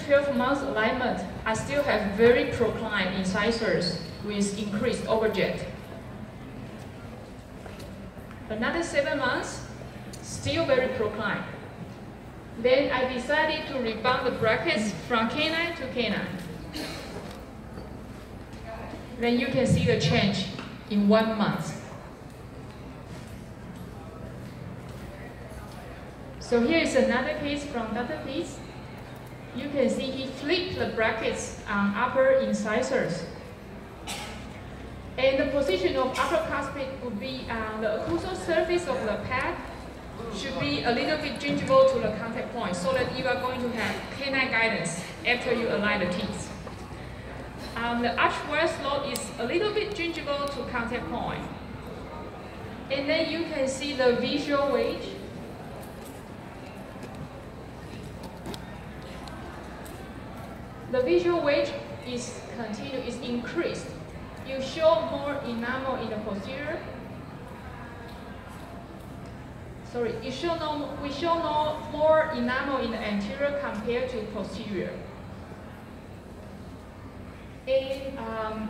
12 months alignment, I still have very proclined incisors with increased overjet. Another 7 months, still very proclined. Then I decided to rebound the brackets from canine to canine. Then you can see the change in 1 month. So here is another case from Dr. Peace. You can see he flipped the brackets on upper incisors. And the position of upper cuspid would be on the occlusal surface of the pad should be a little bit gingival to the contact point so that you are going to have canine guidance after you align the teeth. The archwire slot is a little bit gingival to contact point. And then you can see the visual wedge. The visual wedge is increased. You show more enamel in the posterior. Sorry, we show no more enamel in the anterior compared to posterior. And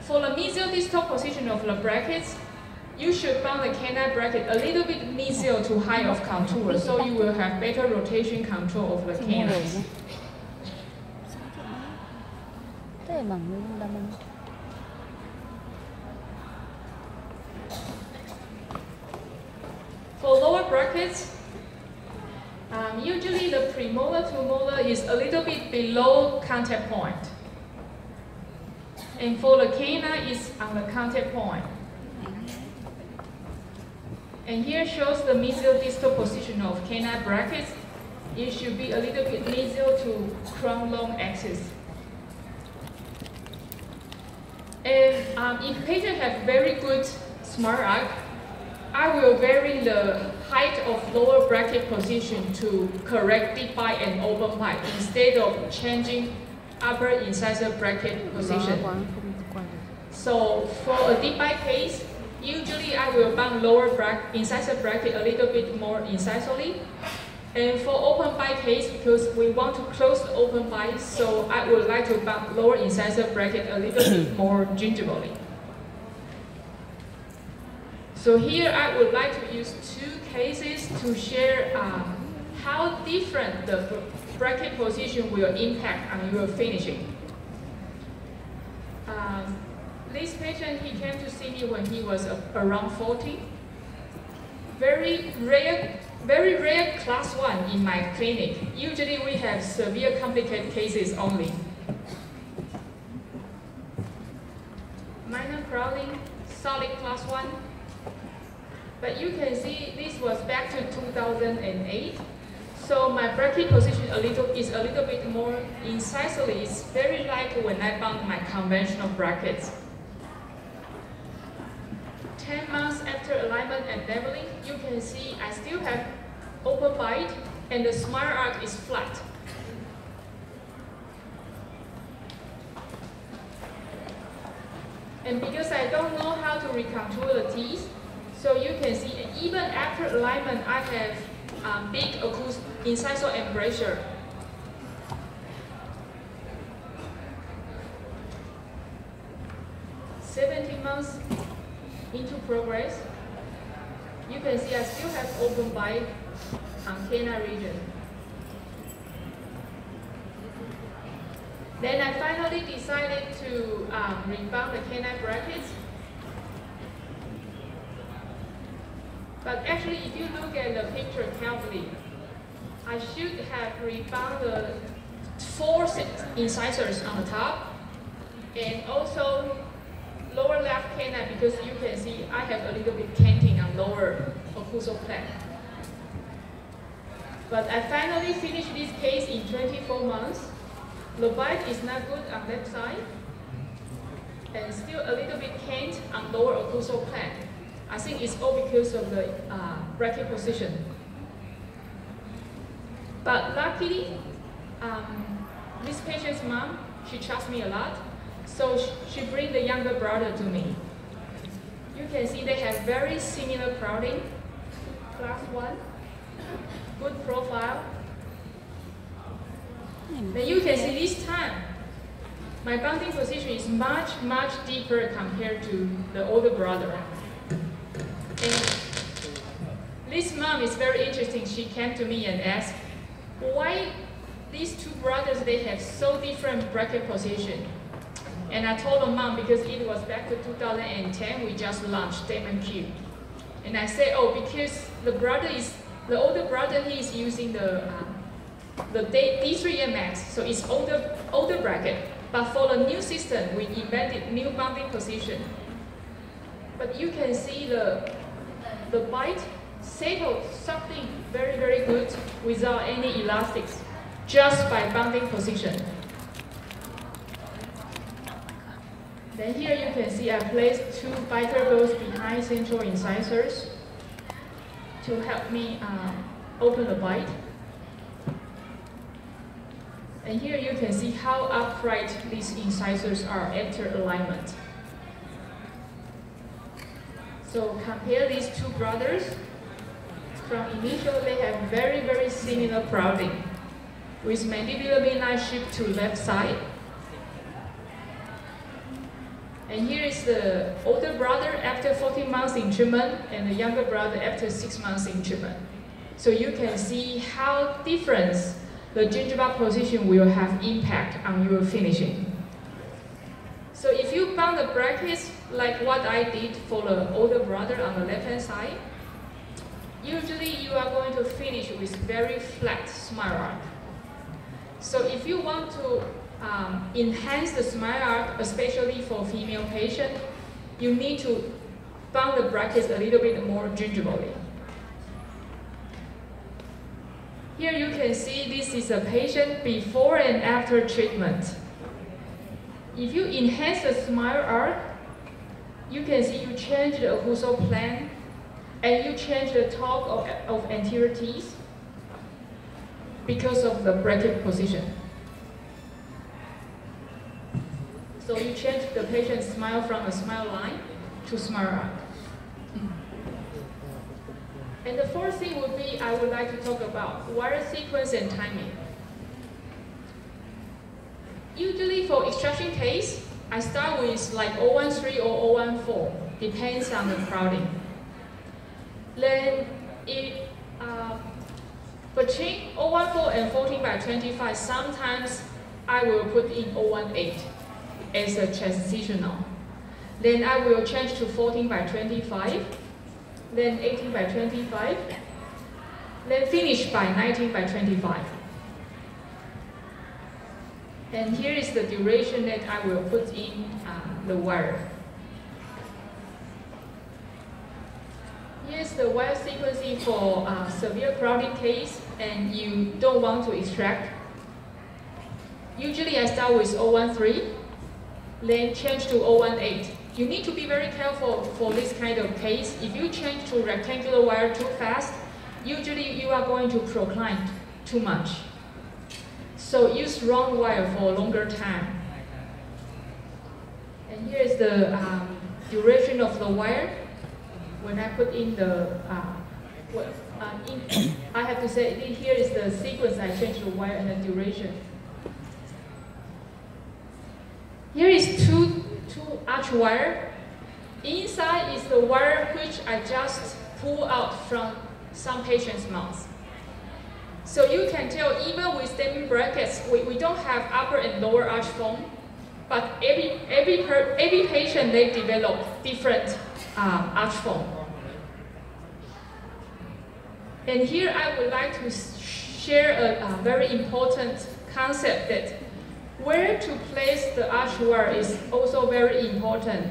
for the mesial distal position of the brackets, you should bound the canine bracket a little bit mesial to high of contour, so you will have better rotation control of the canines. For lower brackets, usually the premolar to molar is a little bit below contact point. And for the canine, it's on the contact point. And here shows the mesial distal position of canine brackets. It should be a little bit mesial to crown long axis. And if patient have very good smart arc, I will vary the height of lower bracket position to correct deep bite and open bite instead of changing upper incisor bracket position. So for a deep bite case, usually I will bound lower incisor bracket a little bit more incisally. And for open bite case, because we want to close the open bite, so I would like to bound lower incisor bracket a little bit more gingivally. So here I would like to use 2 cases to share how different the bracket position will impact on your finishing. This patient, he came to see me when he was around 40. Very rare class 1 in my clinic. Usually we have severe complicated cases only. Minor crowding, solid class 1. But you can see this was back to 2008. So my bracket position is a little bit more incisally. It's very like when I bound my conventional brackets. 10 months after alignment and leveling, you can see I still have open bite and the smart arc is flat. And because I don't know how to recontour the teeth, so you can see even after alignment, I have big incisor embrasure. "17 months into progress, you can see I still have open bite on canine region. Then I finally decided to rebound the canine brackets. But actually, if you look at the picture carefully, I should have rebound the 4 incisors on the top, and also lower left canine, because you can see I have a little bit canting on lower occlusal plaque. But I finally finished this case in 24 months. The bite is not good on left side, and still a little bit cant on lower occlusal plaque. I think it's all because of the bracket position. But luckily, this patient's mom, she trusts me a lot, so she brings the younger brother to me. You can see they have very similar crowding, class 1, good profile. Then you can see this time, my bonding position is much, much deeper compared to the older brother. And this mom is very interesting. She came to me and asked, why these two brothers, they have so different bracket position? And I told the mom, because it was back to 2010, we just launched Damon Q. And I said, oh, because the older brother, he is using the D3MX, so it's older bracket. But for the new system, we invented new bonding position. But you can see the bite settled something very, very good without any elastics, just by bonding position. Then here you can see I placed two biter bolts behind central incisors to help me open the bite. And here you can see how upright these incisors are after alignment. So compare these two brothers. From initial, they have very, very similar crowding, with mandibular midline shift to left side. And here is the older brother after 14 months in treatment, and the younger brother after 6 months in treatment. So you can see how different the gingiva position will have impact on your finishing. So if you bond the brackets like what I did for the older brother on the left-hand side, usually you are going to finish with very flat smile arc. So if you want to enhance the smile arc, especially for female patients, you need to bond the brackets a little bit more gingivally. Here you can see this is a patient before and after treatment. If you enhance the smile arc, you can see you change the occlusal plane and you change the top of anterior teeth because of the bracket position. So you change the patient's smile from a smile line to smile arc. And the fourth thing would be, I would like to talk about wire sequence and timing. Usually for extraction case, I start with like 013 or 014, depends on the crowding. Then between 014 and 14/25, sometimes I will put in 018 as a transitional. Then I will change to 14/25. Then 18/25, then finish by 19/25. And here is the duration that I will put in the wire. Here's the wire sequencing for severe crowding case and you don't want to extract. Usually I start with 013, then change to 018. You need to be very careful for this kind of case. If you change to rectangular wire too fast, usually you are going to procline too much. So use round wire for a longer time. And here is the duration of the wire. When I put in the, I have to say, here is the sequence I changed the wire and the duration. Here is two arch wire. Inside is the wire which I just pull out from some patient's mouth. So you can tell even with Damon brackets, we don't have upper and lower arch form, but every patient, they develop different arch form. And here I would like to share a very important concept that where to place the arch wire is also very important.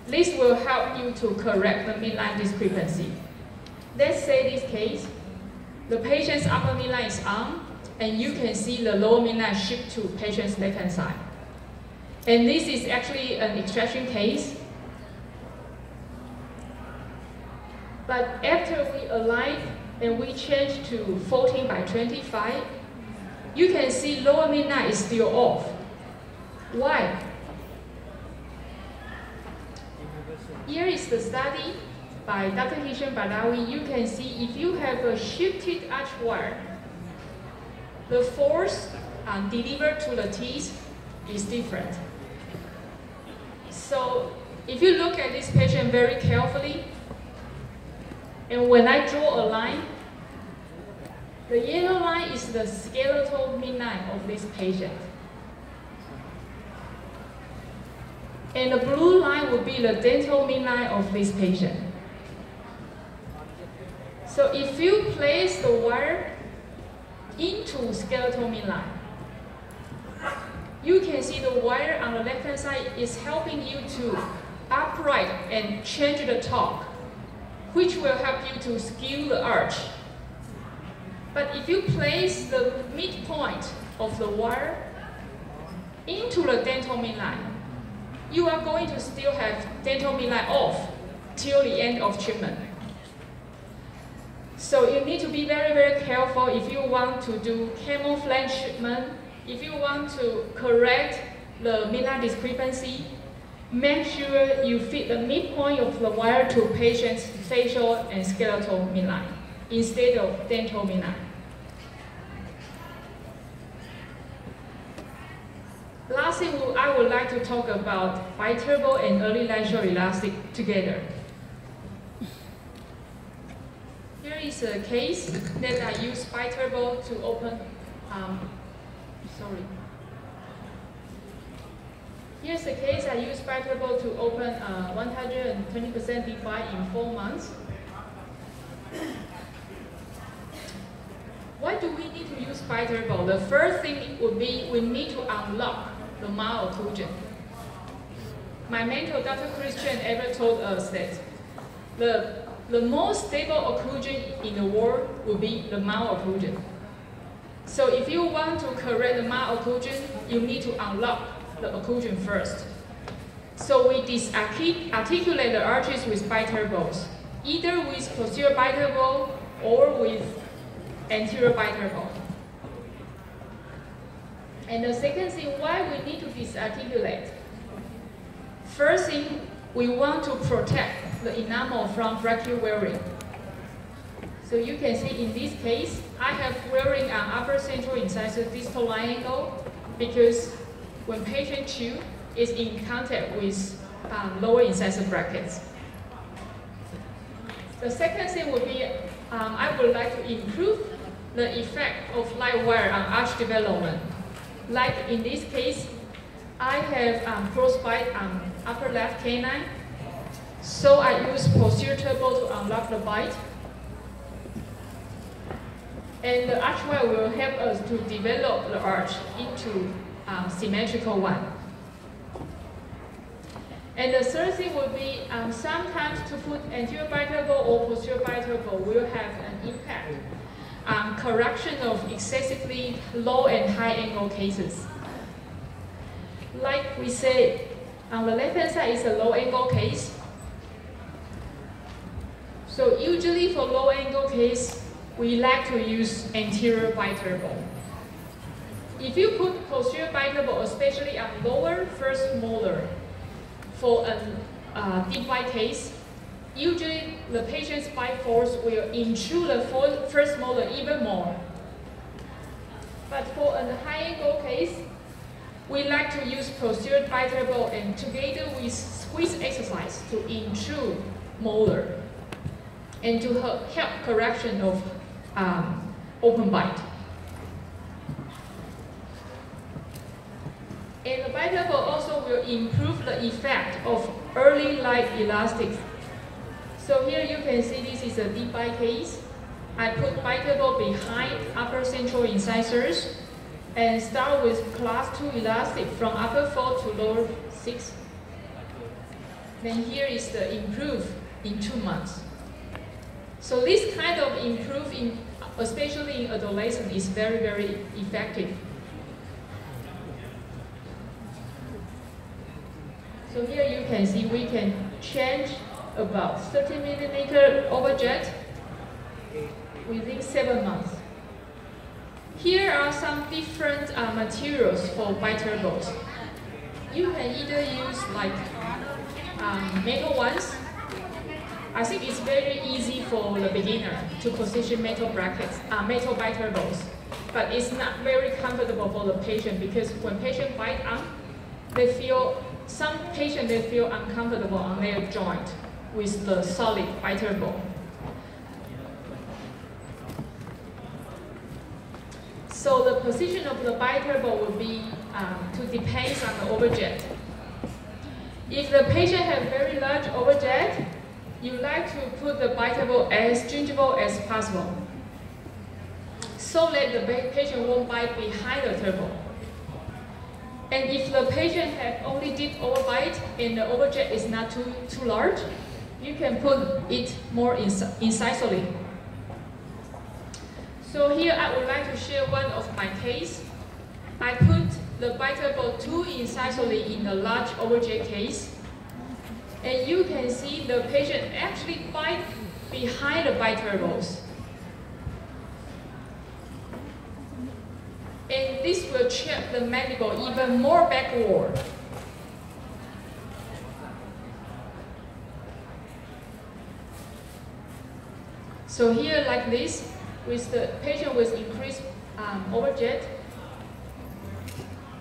This will help you to correct the midline discrepancy. Let's say this case, the patient's upper midline is on, and you can see the lower midline shift to patient's left-hand side. And this is actually an extraction case. But after we align and we change to 14/25, you can see lower midline is still off. Why? Here is the study by Dr. Hisham Badawi. You can see if you have a shifted arch wire, the force delivered to the teeth is different. So if you look at this patient very carefully, and when I draw a line, the yellow line is the skeletal midline of this patient. And the blue line would be the dental midline of this patient. So if you place the wire into skeletal midline, you can see the wire on the left-hand side is helping you to upright and change the torque, which will help you to skew the arch. But if you place the midpoint of the wire into the dental midline, you are going to still have dental midline off till the end of treatment. So you need to be very, very careful if you want to do camouflage treatment. If you want to correct the midline discrepancy, make sure you fit the midpoint of the wire to patient's facial and skeletal midline instead of dental midline. Last thing I would like to talk about biterable and early lateral elastic together. Here is a case that I use biterable to open, Here's a case I use biterable to open 120% deep bite in 4 months. Why do we need to use biterable? The first thing would be we need to unlock the malocclusion. My mentor, Dr. Christian, ever told us that the most stable occlusion in the world would be the malocclusion. So if you want to correct the malocclusion, you need to unlock the occlusion first. So we disarticulate the arches with biterables, either with posterior biterable or with anterior biterable. And the second thing, why we need to disarticulate? First thing, we want to protect the enamel from fracture wearing. So you can see in this case, I have wearing an upper central incisor distal line angle because when patient chew, it's in contact with lower incisor brackets. The second thing would be, I would like to improve the effect of light wire on arch development. Like in this case, I have crossbite on upper left canine, so I use posterior turbo to unlock the bite. And the arch wire will help us to develop the arch into symmetrical one. And the third thing would be sometimes to put anterior biterable or posterior biterable will have an impact on correction of excessively low and high angle cases. Like we said, on the left hand side is a low angle case. So usually for low angle case, we like to use anterior biterable. If you put posterior biterable, especially on lower first molar, for a deep bite case, usually the patient's bite force will intrude the first molar even more. But for a high angle case, we like to use posterior biterable and together with squeeze exercise to intrude molar and to help correction of open bite. And the biterable also will improve the effect of early light elastics. So here you can see this is a deep bite case. I put biterable behind upper central incisors and start with class 2 elastic from upper 4 to lower 6. Then here is the improve in 2 months. So this kind of improve, especially in adolescent, is very, very effective. So here you can see we can change about 30 millimeter overjet within 7 months. Here are some different materials for biterables. You can either use like metal ones. I think it's very easy for the beginner to position metal brackets, metal biterables. but it's not very comfortable for the patient because when patient bite on, some patients they feel uncomfortable on their joint with the solid biter ball. So the position of the biter ball will be to depends on the overjet. If the patient has very large overjet, you like to put the biter ball as gingival as possible, so that the patient won't bite behind the turbo. And if the patient has only deep overbite and the overjet is not too large, you can put it more incisively. So here I would like to share one of my case. I put the biter ball too incisively in a large overjet case. And you can see the patient actually bite behind the biter balls. And this will trap the mandible even more backward. So here like this, with the patient with increased overjet,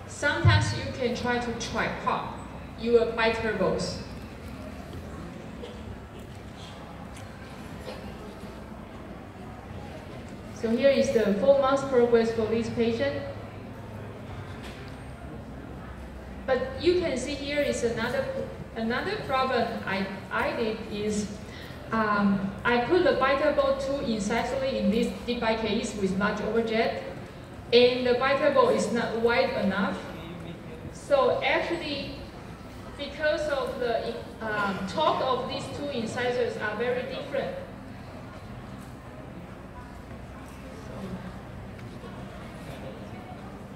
sometimes you can try to tripod your biter balls. So here is the 4 months progress for this patient. But you can see here is another problem I did is I put the biter ball too incisively in this deep bite case with large overjet, and the biter ball is not wide enough. So actually, because of the torque of these two incisors are very different.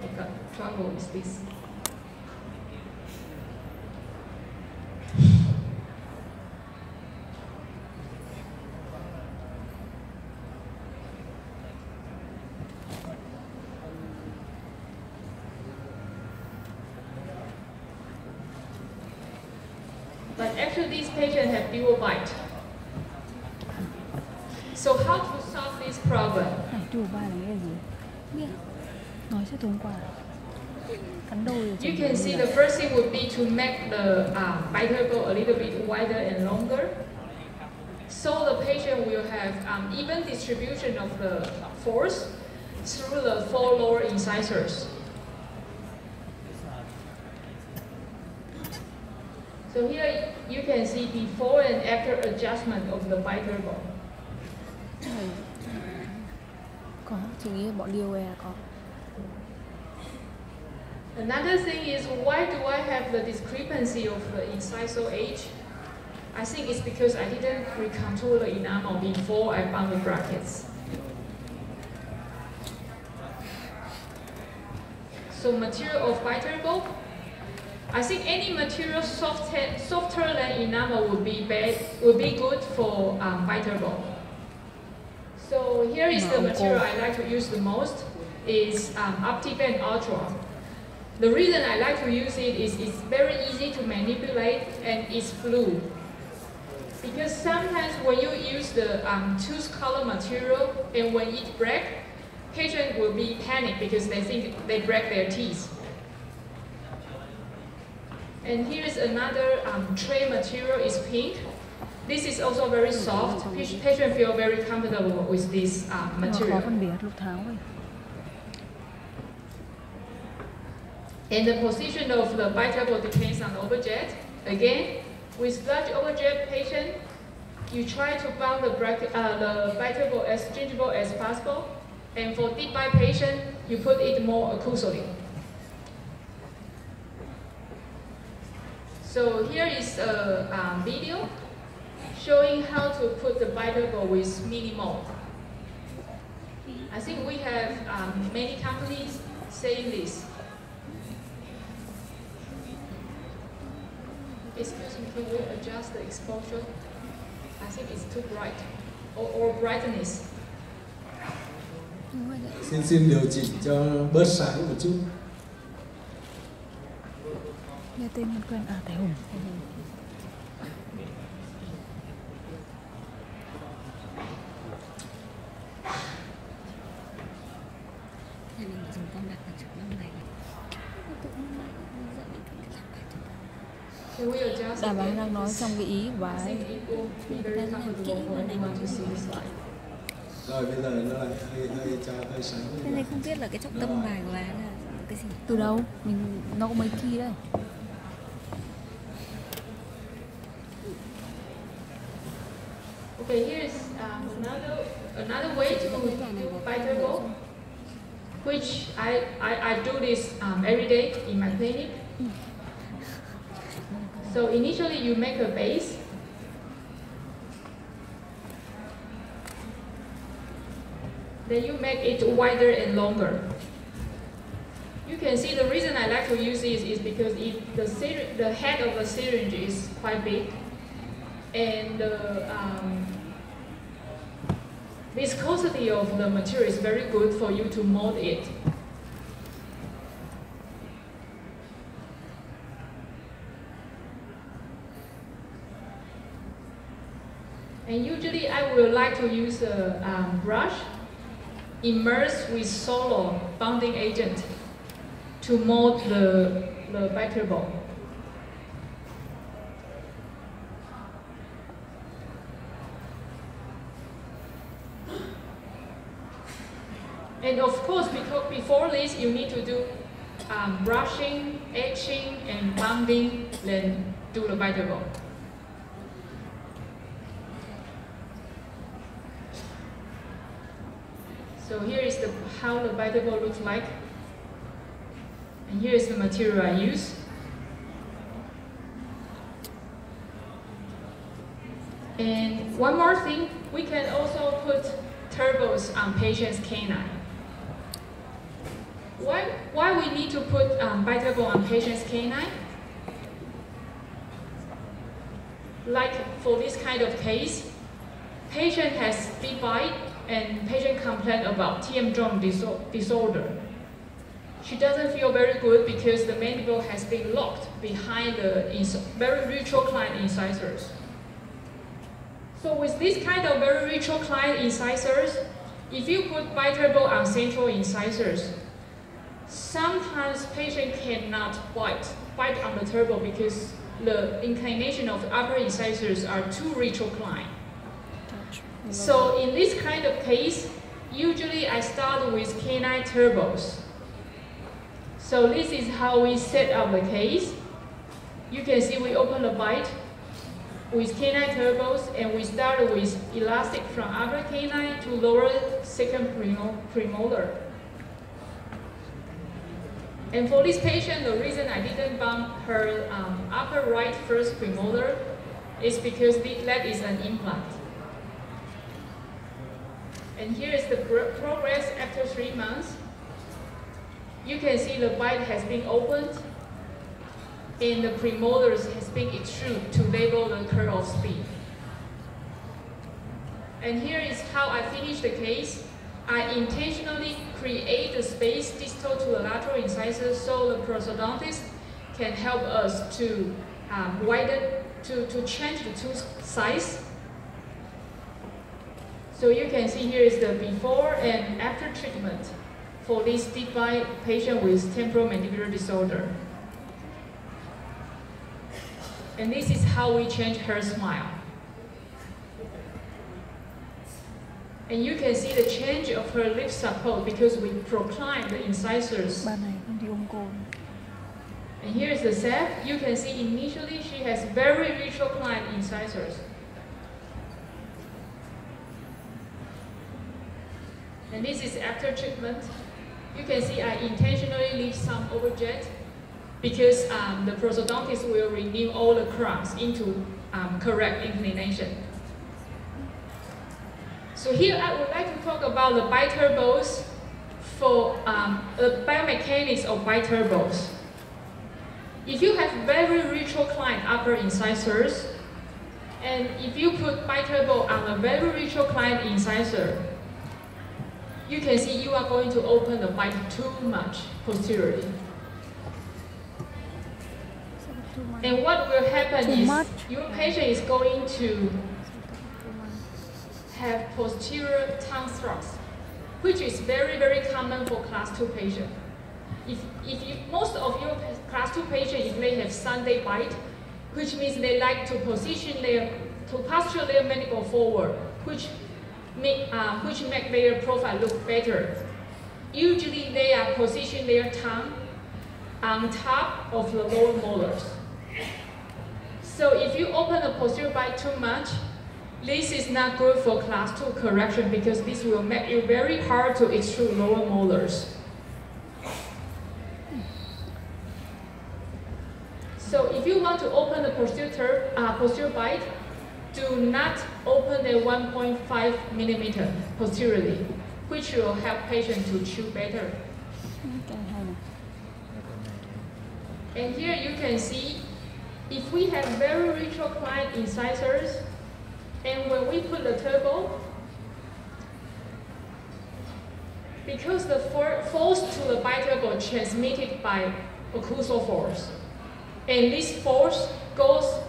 I got trouble with this. But actually, these patients have dual bite. So how to solve this problem? You can see the first thing would be to make the biter ball a little bit wider and longer, so the patient will have even distribution of the force through the 4 lower incisors. So here you can see before and after adjustment of the biter ball. Another thing is, why do I have the discrepancy of the incisor age? I think it's because I didn't recontour the enamel before I found the brackets. So material of biter ball, I think any material softer than enamel would be good for biter ball. So here is the material I like to use the most is OptiBand Ultra. The reason I like to use it is it's very easy to manipulate and it's fluid. Because sometimes when you use the tooth color material and when it breaks, patient will be panicked because they think they break their teeth. And here is another tray material is pink. This is also very soft. Patient feel very comfortable with this material. And the position of the biter ball depends on the overjet. Again, with large overjet patient, you try to bound the biter ball as gingival as possible. And for deep bite patient, you put it more occlusally. So here is a video showing how to put the biter ball with minimal. I think we have many companies saying this. Excuse me, can we adjust the exposure? I think it's too bright, or brightness. Xin điều chỉnh cho bớt sáng một chút. Nghe tên quen quen, Thái Hùng. Can we adjust? Bà đang nói trong cái ý của bà I ấy. think it will be very comfortable for everyone to see the slide. Rồi bây giờ nó lại hơi sáng. Thế này không biết là cái trọng tâm bài của bà là cái gì? Từ đâu? Nó có mấy key đây. Okay, here's another way to do biterbo, which I do this every day in my clinic. So initially you make a base. Then you make it wider and longer. You can see the reason I like to use this is because the head of the syringe is quite big, and the viscosity of the material is very good for you to mold it. And usually I would like to use a brush immersed with solo bonding agent to mold the biterbo. And of course, because before this, you need to do brushing, etching, and bonding, then do the biterbo. So here is how the biterbo looks like. And here is the material I use. And one more thing, we can also put turbos on patient's canine. Why we need to put biterbo on patient's canine? Like for this kind of case, patient has deep bite and patient complain about TM joint disorder. She doesn't feel very good because the mandible has been locked behind the very retroclined incisors. So with this kind of very retroclined incisors, if you put biterbo on central incisors, sometimes patient cannot bite on the turbo because the inclination of the upper incisors are too retroclined. So in this kind of case, usually I start with canine turbos. So this is how we set up the case. You can see we open the bite with canine turbos, and we start with elastic from upper canine to lower second premolar. And for this patient, the reason I didn't bump her upper right first premolar is because that is an implant. And here is the progress after 3 months. You can see the bite has been opened and the premolars has been extruded to label the curve of speed. And here is how I finish the case. I intentionally create the space distal to the lateral incisors so the prosthodontist can help us to widen, to change the tooth size. So you can see here is the before and after treatment for this deep bite patient with temporomandibular disorder. And this is how we change her smile. And you can see the change of her lip support because we procline the incisors. Bà này không đi ôm cồn. And here is the set. You can see initially she has very retroclined incisors. And this is after treatment. You can see I intentionally leave some overjet because the prosthodontist will renew all the crowns into correct inclination. So here I would like to talk about the biturbos for the biomechanics of biturbos. If you have very retroclined upper incisors, and if you put biturbo on a very retroclined incisor, you can see you are going to open the bite too much posteriorly. And what will happen is your patient is going to have posterior tongue thrust, which is very, very common for class 2 patients. Most of your class 2 patients, if they have Sunday bite, which means they like to posture their mandible forward, which make their profile look better. Usually they are positioning their tongue on top of the lower molars. So if you open the posterior bite too much, this is not good for class 2 correction because this will make it very hard to extrude lower molars. So if you want to open the posterior bite, do not open the 1.5 millimeter posteriorly, which will help patient to chew better. And here you can see, if we have very retroclined incisors, and when we put the turbo, because the force to the biturbo transmitted by occlusal force, and this force goes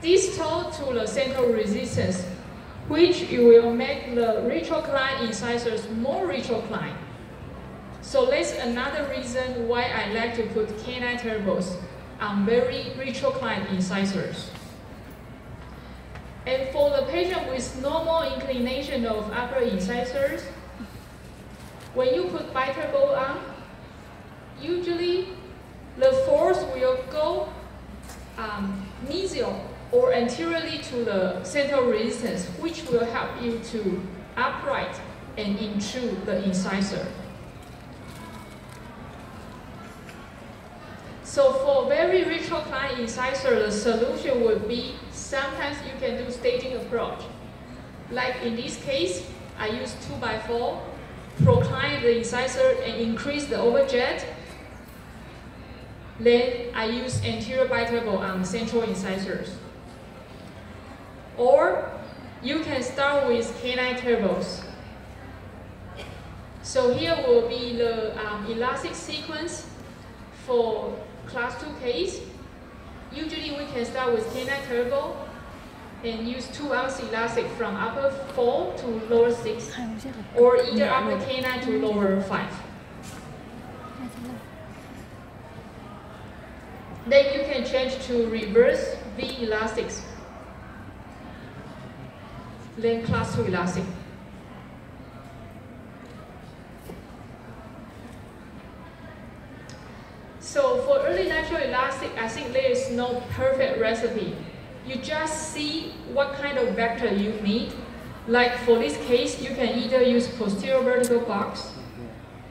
distal to the central resistance, which will make the retroclined incisors more retroclined. So that's another reason why I like to put canine turbos on very retroclined incisors. And for the patient with normal inclination of upper incisors, when you put biturbo on, usually the force will go mesial or anteriorly to the central resistance, which will help you to upright and intrude the incisor. So for very retroclined incisor, the solution would be sometimes you can do staging approach. Like in this case, I use 2x4, procline the incisor and increase the overjet. Then I use anterior biturbo on central incisors. Or you can start with canine turbos. So here will be the elastic sequence for class 2 case. Usually we can start with canine turbo and use 2 ounce elastic from upper 4 to lower 6, or either upper canine to lower 5. Then you can change to reverse V elastics, then class 2 elastic. So for early natural elastic, I think there is no perfect recipe. You just see what kind of vector you need. Like for this case, you can either use posterior vertical box,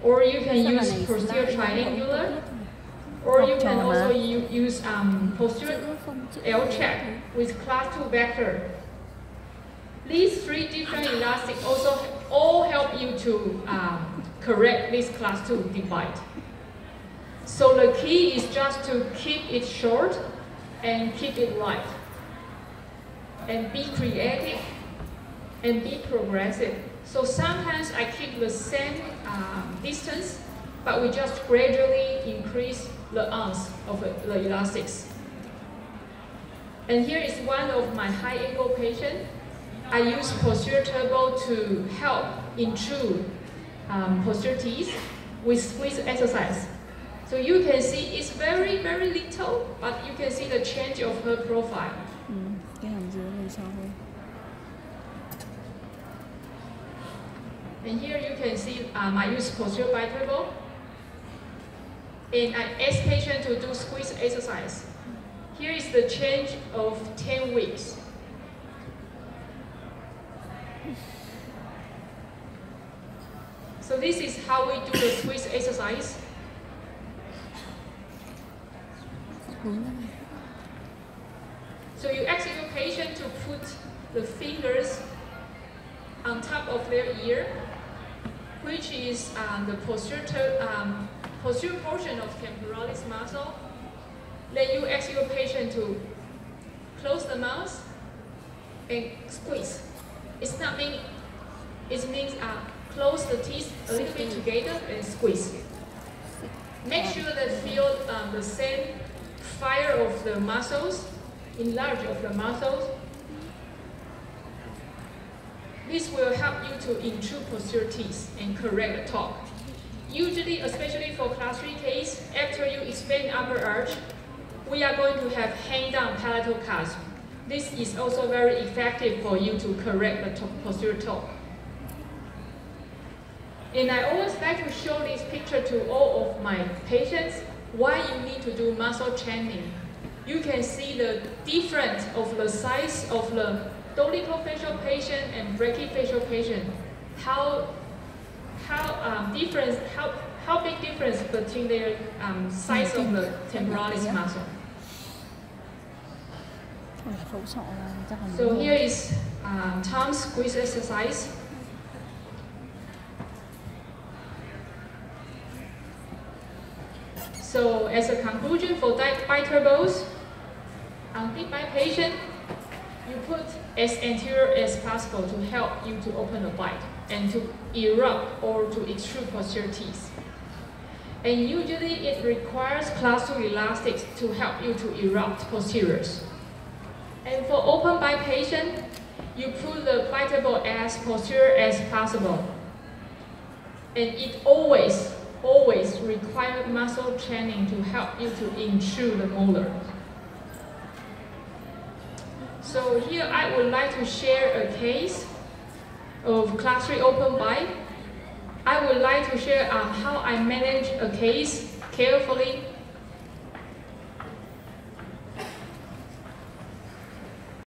or you can use posterior triangular, or you can also use posterior L check with class 2 vector. These 3 different elastics also all help you to correct this class 2 divide. So the key is just to keep it short and keep it light. And be creative and be progressive. So sometimes I keep the same distance, but we just gradually increase the ounce of the elastics. And here is one of my high angle patients. I use posterior turbo to help intrude posterior teeth with squeeze exercise. So you can see it's very, very little, but you can see the change of her profile. And here you can see I use posterior biturbo. And I ask patient to do squeeze exercise. Here is the change of 10 weeks. So this is how we do the squeeze exercise. So you ask your patient to put the fingers on top of their ear, which is the posterior portion of temporalis muscle. Then you ask your patient to close the mouth and squeeze. It's not mean, it means close the teeth a little bit together and squeeze. Make sure that feel the same fire of the muscles, enlarge of the muscles. This will help you to intrude posterior teeth and correct the top. Usually, especially for class 3 case, after you expand upper arch, we are going to have hang down palatal cusp. This is also very effective for you to correct the posterior toe. And I always like to show this picture to all of my patients why you need to do muscle training. You can see the difference of the size of the dolichofacial patient and brachyfacial patient. How big difference between their size of the temporalis muscle. So here is thumb squeeze exercise. So as a conclusion for biturbos, on deep bite patient, you put as anterior as possible to help you to open the bite and to erupt or to extrude posterior teeth. And usually it requires class 2 elastics to help you to erupt posteriors. And for open bite patient, you put the biteable as posterior as possible. And it always requires muscle training to help you to intrude the molar. So here I would like to share a case of class 3 open bite. I would like to share how I manage a case carefully